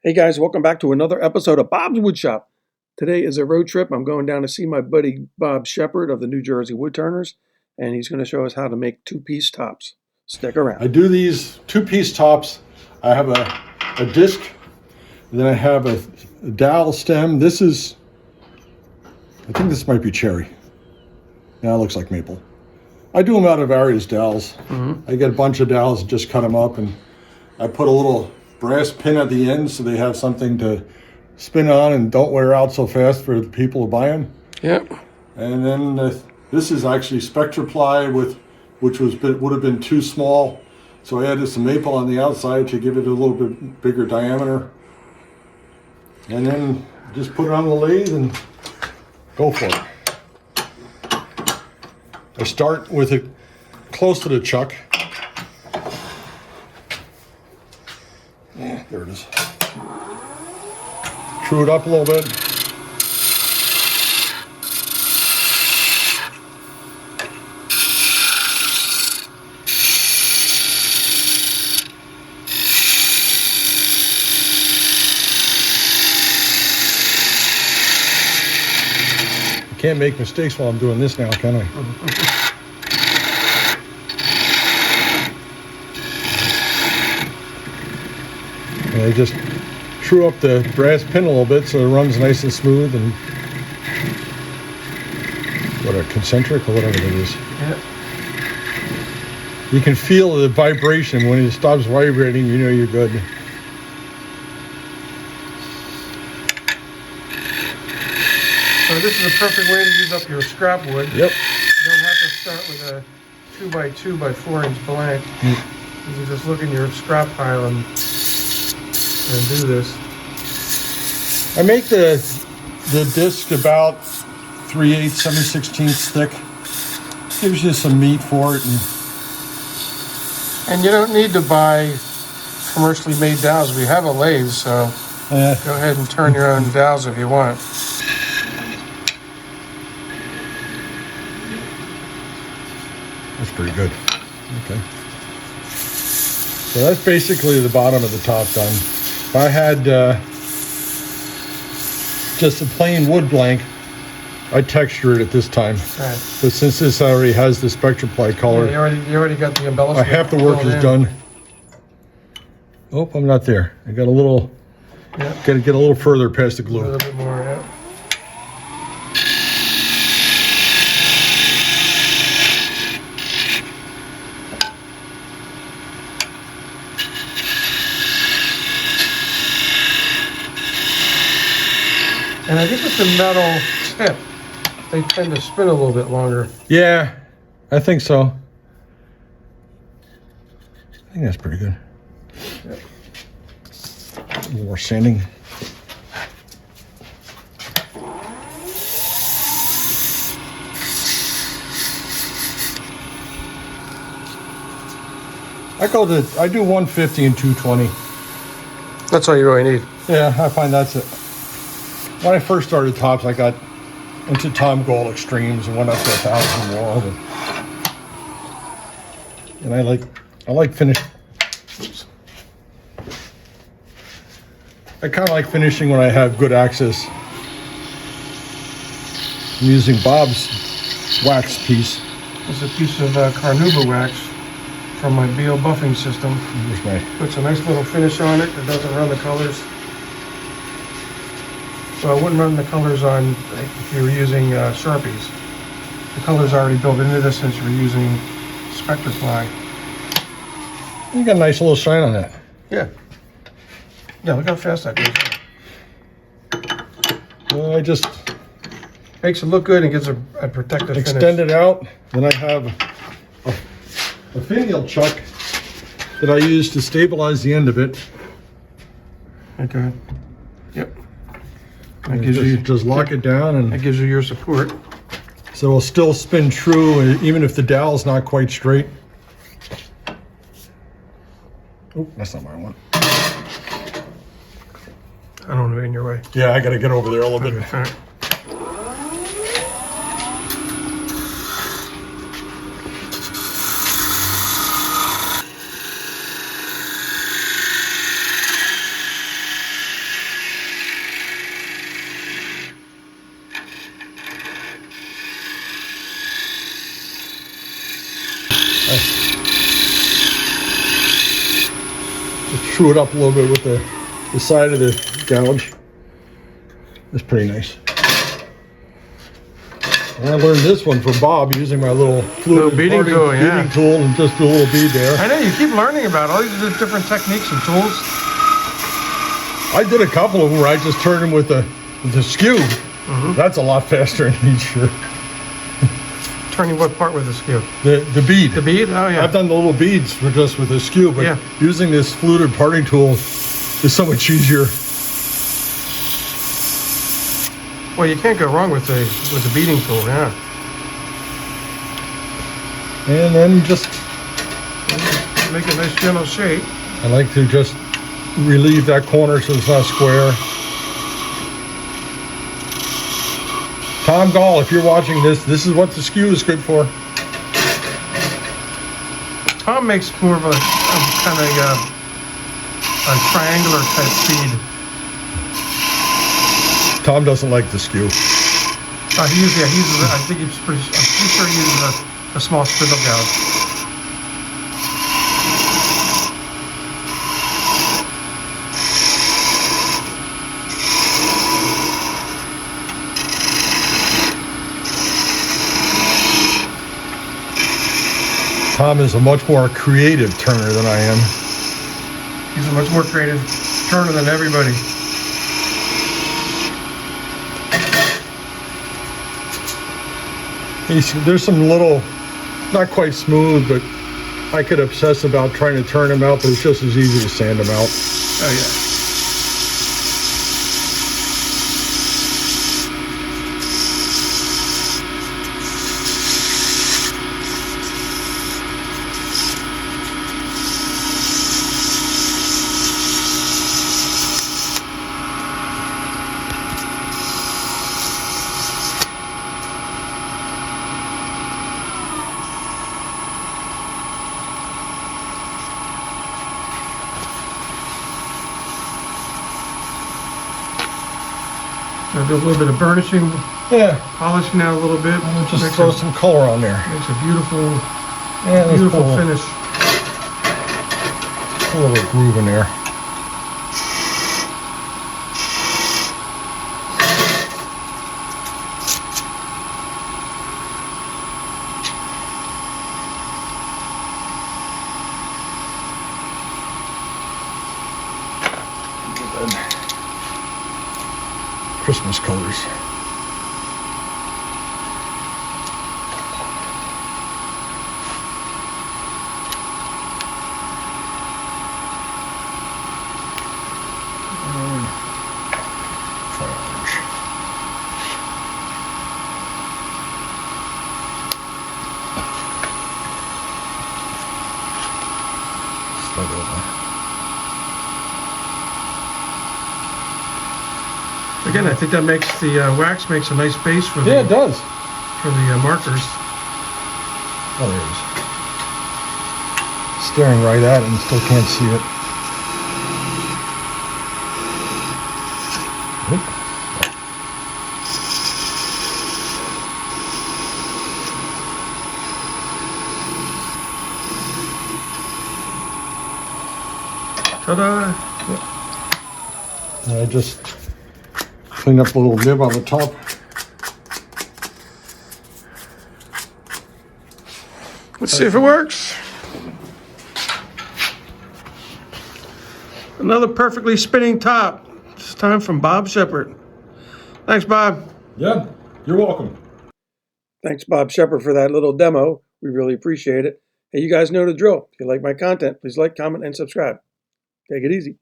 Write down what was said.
Hey guys, welcome back to another episode of Bob's Woodshop. Today is a road trip. I'm going down to see my buddy Bob Sheppard of the NJ Woodturners, and he's going to show us how to make two-piece tops. Stick around. I do these two-piece tops. I have a disc, and then I have a dowel stem. I think this might be cherry. Now it looks like maple. I do them out of various dowels. I get a bunch of dowels and just cut them up, and I put a little brass pin at the end so they have something to spin on and don't wear out so fast for the people who buy them. Yep. And then this is actually spectra ply which would have been too small, so I added some maple on the outside to give it a little bit bigger diameter. And then just put it on the lathe and go for it. I start with it close to the chuck. Yeah, there it is. True it up a little bit. Can't make mistakes while I'm doing this now, can I? And I just true up the brass pin a little bit so it runs nice and smooth and concentric or whatever it is. Yep. You can feel the vibration. When it stops vibrating, you know you're good. So this is a perfect way to use up your scrap wood. Yep. You don't have to start with a 2x2 by 4 inch blank. You can just look in your scrap pile and do this. I make the disc about 3/8, 7/16 thick. Gives you some meat for it. And you don't need to buy commercially made dowels. We have a lathe, so go ahead and turn your own dowels if you want. That's pretty good. Okay. So that's basically the bottom of the top done. If I had just a plain wood blank, I'd texture it at this time. Right. But since this already has the spectra ply color, Yeah, you already got the embellishment. half the work is done. Oh, I'm not there. I got a little. Yeah. Got to get a little further past the A glue. little bit more, yeah. And I think with the metal tip, they tend to spin a little bit longer. Yeah, I think so. I think that's pretty good. Yep. A little more sanding. I do 150 and 220. That's all you really need. Yeah, I find that's it. When I first started tops, I got into Tom Gold extremes and went up to 1,000 wall. And I like finish. Oops. I kind of like finishing when I have good access. I'm using Bob's wax piece. This is a piece of carnauba wax from my BO buffing system. Here's my. Puts a nice little finish on it. It doesn't run the colors. So I wouldn't run the colors on if you were using Sharpies. The color's already built into this since you're using spectra ply. You got a nice little shine on that. Yeah. Yeah, look how fast that goes. Well, I just Makes it look good and gives a protective extend finish. it out. Then I have a finial chuck that I use to stabilize the end of it. Okay. Yep. That And gives you just lock it down, that and gives you your support. so it'll still spin true even if the dowel's not quite straight. Oh, that's not what I want. I don't want to be in your way. Yeah, I got to get over there a little bit. Okay, all right. screw it up a little bit with the side of the gouge. That's pretty nice. And I learned this one from Bob using my little fluid beading tool, beading tool, and just do a little bead there. I know, you keep learning about all these different techniques and tools. I did a couple of them where I just turned them with the skew. That's a lot faster and easier. Turning what part with the skew? The bead. The bead? Oh, yeah. I've done the little beads for just with the skew, but using this fluted parting tool is so much easier. Well, you can't go wrong with the beading tool, yeah. And then just make a nice gentle shape. I like to just relieve that corner so it's not square. Tom Gall, if you're watching this is what the skew is good for. Tom makes more of a kind of a triangular type bead. Tom doesn't like the skew. He uses, I'm pretty sure he uses a small spindle gouge. Tom is a much more creative turner than I am. He's a much more creative turner than everybody. There's some little, not quite smooth, but I could obsess about trying to turn them out, but it's just as easy to sand them out. Oh, yeah. So do a little bit of burnishing, polishing out a little bit. And just throw some color on there. Makes a beautiful, beautiful finish. A little groove in there. Christmas colors. Again, I think that makes the wax makes a nice base for the, yeah, it does. For the markers. Oh, there it is. Staring right at it and still can't see it. Ta-da! And I just clean up a little nib on the top. Let's see if it works. Another perfectly spinning top. This time from Bob Sheppard. Thanks, Bob. Yeah, you're welcome. Thanks, Bob Sheppard, for that little demo. We really appreciate it. Hey, you guys know the drill. If you like my content, please like, comment, and subscribe. Take it easy.